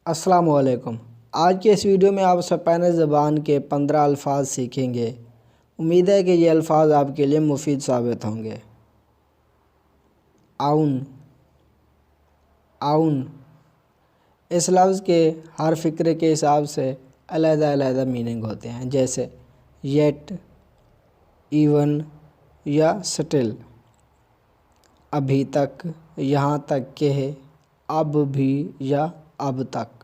अस्सलामुअलैकुम। आज के इस वीडियो में आप स्पेनिश ज़बान के 15 अल्फाज सीखेंगे। उम्मीद है कि ये अल्फाज आपके लिए मुफीद साबित होंगे। आउन, आउन इस लफ्ज़ के हर फ़िक्रे के हिसाब से अलग-अलग मीनिंग होते हैं, जैसे येट, इवन या स्टिल। अभी तक, यहाँ तक के, अब भी या अब तक।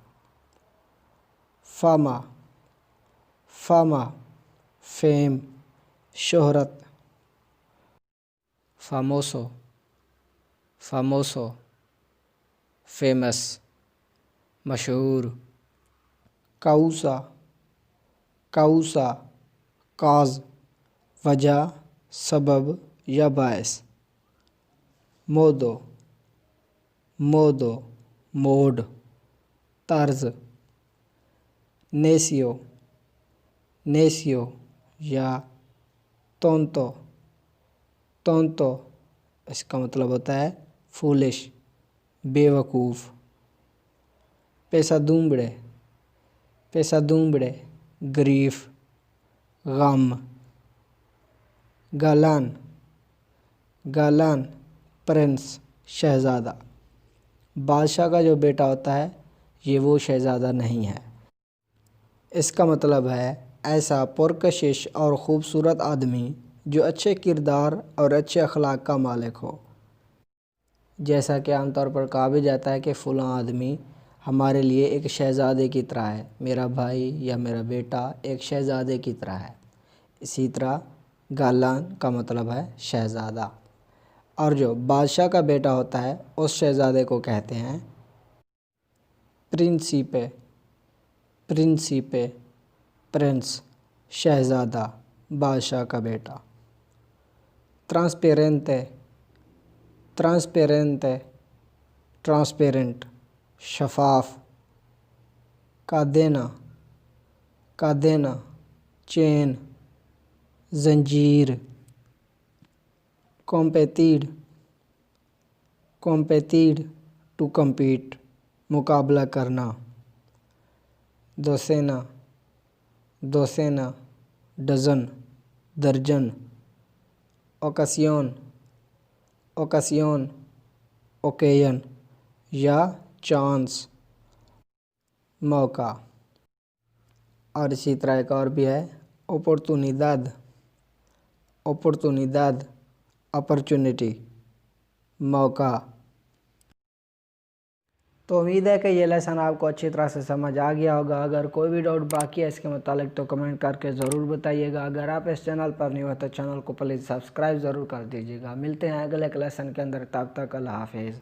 फामा, फामा फेम, शोहरत। फामोसो, फामोसो फेमस, मशहूर। काउसा, काउसा काज, वजह, सबब या बायस। मोदो, मोदो मोड, तर्ज। नेसियो, नेसियो या तोंतो, तोंतो इसका मतलब होता है फूलिश, बेवकूफ़। पेसादुम्ब्रे, पेसादुम्ब्रे ग्रीफ, गम। गालान, गालान प्रिंस, शहज़ादा। बादशाह का जो बेटा होता है ये वो शहज़ादा नहीं है। इसका मतलब है ऐसा पुरकशिश और ख़ूबसूरत आदमी जो अच्छे किरदार और अच्छे अखलाक का मालिक हो। जैसा कि आमतौर पर कहा भी जाता है कि फ़लाँ आदमी हमारे लिए एक शहज़ादे की तरह है, मेरा भाई या मेरा बेटा एक शहज़ादे की तरह है। इसी तरह गालान का मतलब है शहज़ादा, और जो बादशाह का बेटा होता है उस शहज़ादे को कहते हैं प्रिंसिपे, प्रिंसिपे प्रिंस, शहज़ादा, बादशाह का बेटा। ट्रांसपेरेंटे, ट्रांसपेरेंटे ट्रांसपेरेंट, शफाफ। कादेना, कादेना चेन, जंजीर। कॉम्पेटिड, कॉम्पेटिड टू कम्पीट, मुकाबला करना। दोसेना, दोसेना डज़न, दर्जन। ओकेसियोन, ओकेसियोन ओकेजन या चांस, मौका। और इसी तरह एक और भी है ओपोर्टुनिदाद, ओपोर्टुनिदाद अपॉर्चुनिटी, मौका। तो उम्मीद है कि ये लेसन आपको अच्छी तरह से समझ आ गया होगा। अगर कोई भी डाउट बाकी है इसके मुतालिक तो कमेंट करके ज़रूर बताइएगा। अगर आप इस चैनल पर नहीं हो तो चैनल को प्लीज़ सब्सक्राइब ज़रूर कर दीजिएगा। मिलते हैं अगले लेसन के अंदर, तब तक अल्लाह हाफिज़।